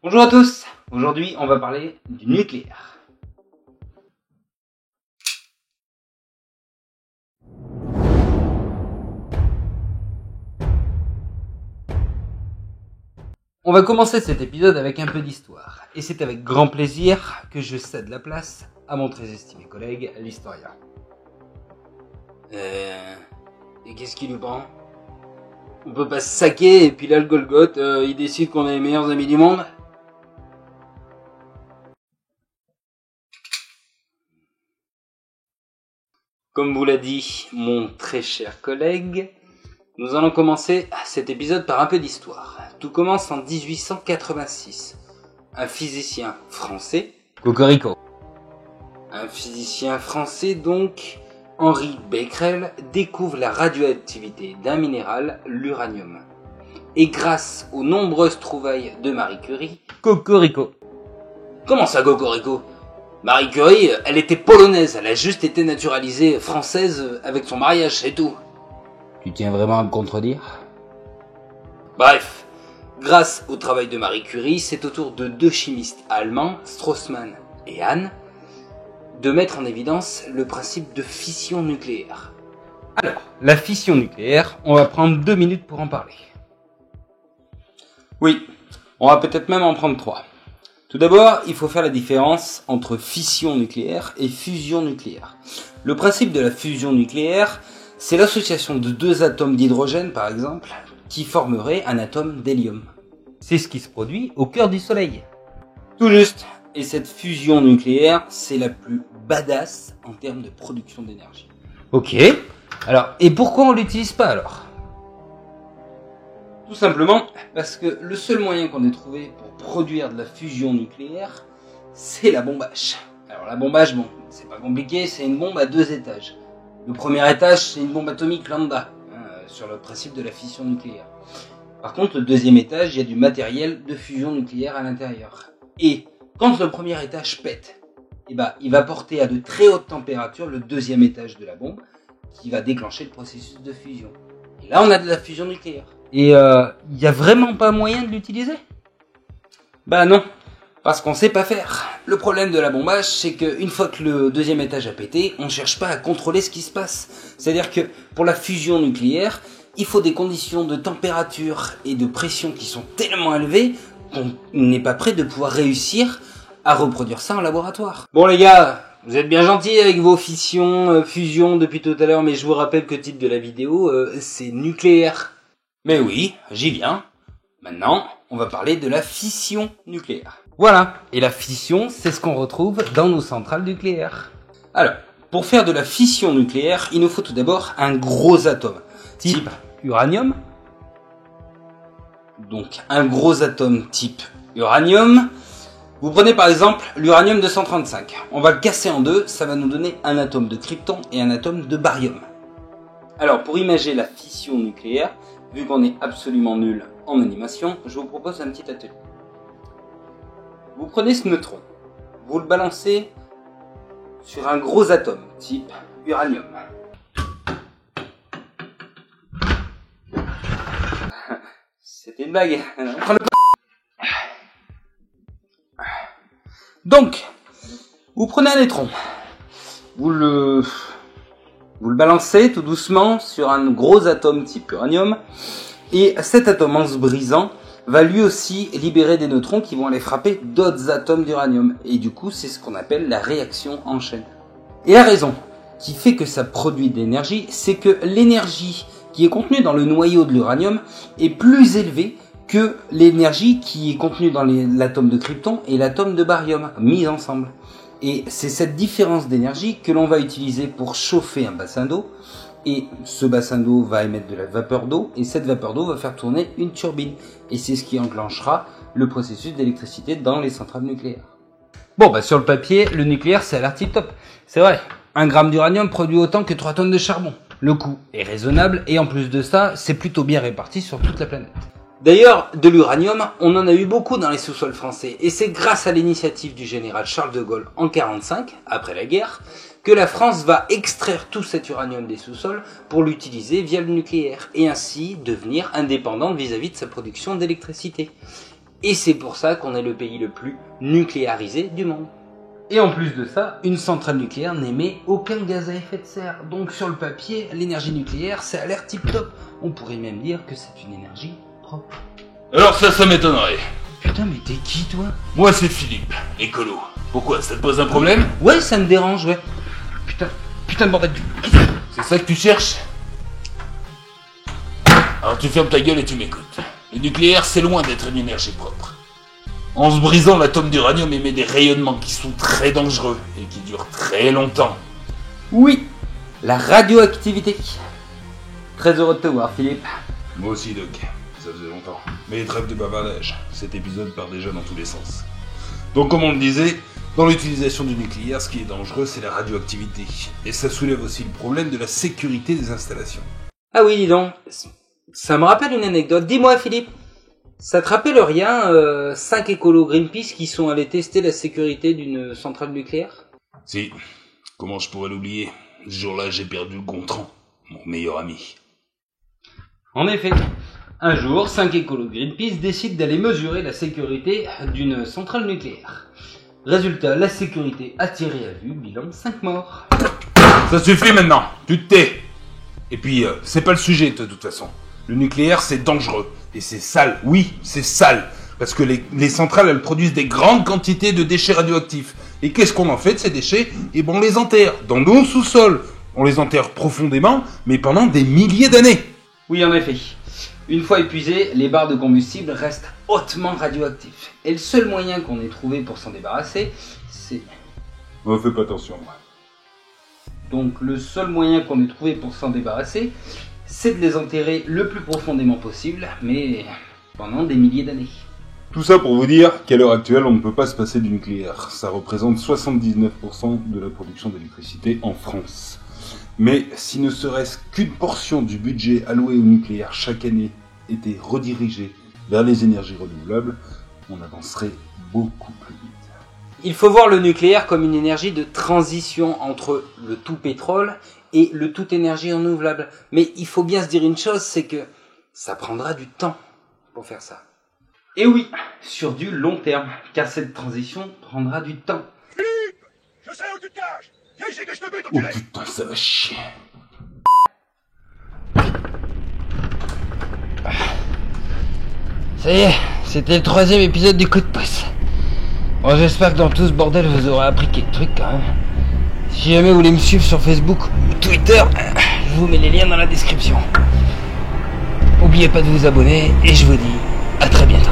Bonjour à tous, aujourd'hui on va parler du nucléaire. On va commencer cet épisode avec un peu d'histoire, et c'est avec grand plaisir que je cède la place à mon très estimé collègue, l'historien. Et qu'est-ce qui nous prend? On peut pas se saquer et puis là le Golgoth, il décide qu'on est les meilleurs amis du monde? Comme vous l'a dit mon très cher collègue, nous allons commencer cet épisode par un peu d'histoire. Tout commence en 1886. Un physicien français, Cocorico. Un physicien français donc, Henri Becquerel, découvre la radioactivité d'un minéral, l'uranium. Et grâce aux nombreuses trouvailles de Marie Curie, Cocorico. Comment ça Cocorico? Marie Curie, elle était polonaise, elle a juste été naturalisée française avec son mariage, c'est tout. Tu tiens vraiment à me contredire? Bref, grâce au travail de Marie Curie, c'est au tour de deux chimistes allemands, Strassmann et Hahn, de mettre en évidence le principe de fission nucléaire. Alors, la fission nucléaire, on va prendre 2 minutes pour en parler. Oui, on va peut-être même en prendre 3. Tout d'abord, il faut faire la différence entre fission nucléaire et fusion nucléaire. Le principe de la fusion nucléaire, c'est l'association de deux atomes d'hydrogène, par exemple, qui formeraient un atome d'hélium. C'est ce qui se produit au cœur du Soleil. Tout juste. Et cette fusion nucléaire, c'est la plus badass en termes de production d'énergie. Ok. Alors, et pourquoi on l'utilise pas alors? Tout simplement parce que le seul moyen qu'on ait trouvé pour produire de la fusion nucléaire, c'est la bombe H. Alors la bombe H, bon, c'est pas compliqué, c'est une bombe à 2 étages. Le premier étage, c'est une bombe atomique lambda, sur le principe de la fission nucléaire. Par contre, le deuxième étage, il y a du matériel de fusion nucléaire à l'intérieur. Et quand le premier étage pète, il va porter à de très hautes températures le deuxième étage de la bombe, qui va déclencher le processus de fusion. Et là, on a de la fusion nucléaire. Et il n'y a vraiment pas moyen de l'utiliser? Bah non, parce qu'on sait pas faire. Le problème de la bombe H, c'est qu'une fois que le deuxième étage a pété, on cherche pas à contrôler ce qui se passe. C'est-à-dire que pour la fusion nucléaire, il faut des conditions de température et de pression qui sont tellement élevées qu'on n'est pas prêt de pouvoir réussir à reproduire ça en laboratoire. Bon les gars, vous êtes bien gentils avec vos fissions, fusions depuis tout à l'heure, mais je vous rappelle que le titre de la vidéo, c'est nucléaire. Mais oui, j'y viens. Maintenant, on va parler de la fission nucléaire. Voilà, et la fission, c'est ce qu'on retrouve dans nos centrales nucléaires. Alors, pour faire de la fission nucléaire, il nous faut tout d'abord un gros atome, type uranium. Donc, un gros atome type uranium. Vous prenez par exemple l'uranium 235. On va le casser en deux, ça va nous donner un atome de krypton et un atome de barium. Alors, pour imaginer la fission nucléaire, vu qu'on est absolument nul en animation, je vous propose un petit atelier. Vous prenez ce neutron, vous le balancez sur un gros atome, type uranium. C'était une blague. Donc, vous prenez un électron, vous le balancez tout doucement sur un gros atome type uranium, et cet atome en se brisant va lui aussi libérer des neutrons qui vont aller frapper d'autres atomes d'uranium. Et du coup, c'est ce qu'on appelle la réaction en chaîne. Et la raison qui fait que ça produit de l'énergie, c'est que l'énergie qui est contenue dans le noyau de l'uranium est plus élevée que l'énergie qui est contenue dans l'atome de krypton et l'atome de barium mis ensemble. Et c'est cette différence d'énergie que l'on va utiliser pour chauffer un bassin d'eau. Et ce bassin d'eau va émettre de la vapeur d'eau, et cette vapeur d'eau va faire tourner une turbine. Et c'est ce qui enclenchera le processus d'électricité dans les centrales nucléaires. Bon, sur le papier, le nucléaire, c'est à l'air tip top. C'est vrai, 1 gramme d'uranium produit autant que 3 tonnes de charbon. Le coût est raisonnable, et en plus de ça, c'est plutôt bien réparti sur toute la planète. D'ailleurs, de l'uranium, on en a eu beaucoup dans les sous-sols français, et c'est grâce à l'initiative du général Charles de Gaulle en 1945, après la guerre, que la France va extraire tout cet uranium des sous-sols pour l'utiliser via le nucléaire, et ainsi devenir indépendante vis-à-vis de sa production d'électricité. Et c'est pour ça qu'on est le pays le plus nucléarisé du monde. Et en plus de ça, une centrale nucléaire n'émet aucun gaz à effet de serre. Donc sur le papier, l'énergie nucléaire, ça a l'air tip-top. On pourrait même dire que c'est une énergie propre. Alors ça m'étonnerait. Putain, mais t'es qui, toi? Moi c'est Philippe, écolo. Pourquoi, ça te pose un problème? Ouais, ça me dérange, ouais. Putain de bordel. C'est ça que tu cherches? Alors tu fermes ta gueule et tu m'écoutes. Le nucléaire, c'est loin d'être une énergie propre. En se brisant, l'atome d'uranium émet des rayonnements qui sont très dangereux et qui durent très longtemps. Oui, la radioactivité. Très heureux de te voir, Philippe. Moi aussi, Doc. Ça faisait longtemps. Mais trêve de bavardage. Cet épisode part déjà dans tous les sens. Donc, comme on le disait, dans l'utilisation du nucléaire, ce qui est dangereux, c'est la radioactivité. Et ça soulève aussi le problème de la sécurité des installations. Ah oui, dis donc. Ça me rappelle une anecdote. Dis-moi, Philippe. Ça te rappelle rien, 5 écolos Greenpeace qui sont allés tester la sécurité d'une centrale nucléaire? Si. Comment je pourrais l'oublier? Ce jour-là, j'ai perdu Gontran, mon meilleur ami. En effet. Un jour, 5 écolos Greenpeace décident d'aller mesurer la sécurité d'une centrale nucléaire. Résultat, la sécurité a tiré à vue, bilan 5 morts. Ça suffit maintenant, tu te tais. Et puis, c'est pas le sujet de toute façon. Le nucléaire, c'est dangereux. Et c'est sale. Oui, c'est sale. Parce que les centrales, elles produisent des grandes quantités de déchets radioactifs. Et qu'est-ce qu'on en fait de ces déchets? Eh ben, on les enterre dans nos sous-sols. On les enterre profondément, mais pendant des milliers d'années. Oui, en effet. Une fois épuisés, les barres de combustible restent hautement radioactifs. Et le seul moyen qu'on ait trouvé pour s'en débarrasser, c'est... Oh, fais pas attention, moi. Donc le seul moyen qu'on ait trouvé pour s'en débarrasser, c'est de les enterrer le plus profondément possible, mais pendant des milliers d'années. Tout ça pour vous dire qu'à l'heure actuelle, on ne peut pas se passer du nucléaire. Ça représente 79% de la production d'électricité en France. Mais si ne serait-ce qu'une portion du budget alloué au nucléaire chaque année était redirigée vers les énergies renouvelables, on avancerait beaucoup plus vite. Il faut voir le nucléaire comme une énergie de transition entre le tout pétrole et le tout énergie renouvelable. Mais il faut bien se dire une chose, c'est que ça prendra du temps pour faire ça. Et oui, sur du long terme, car cette transition prendra du temps. Philippe, je sais où tu te caches. Viens ici que je te bute, Oh enculé. putain, ça va chier. Ça y est, c'était le 3e épisode du coup de pouce. Bon, j'espère que dans tout ce bordel vous aurez appris quelques trucs quand même. Si jamais vous voulez me suivre sur Facebook ou Twitter, je vous mets les liens dans la description. N'oubliez pas de vous abonner et je vous dis à très bientôt.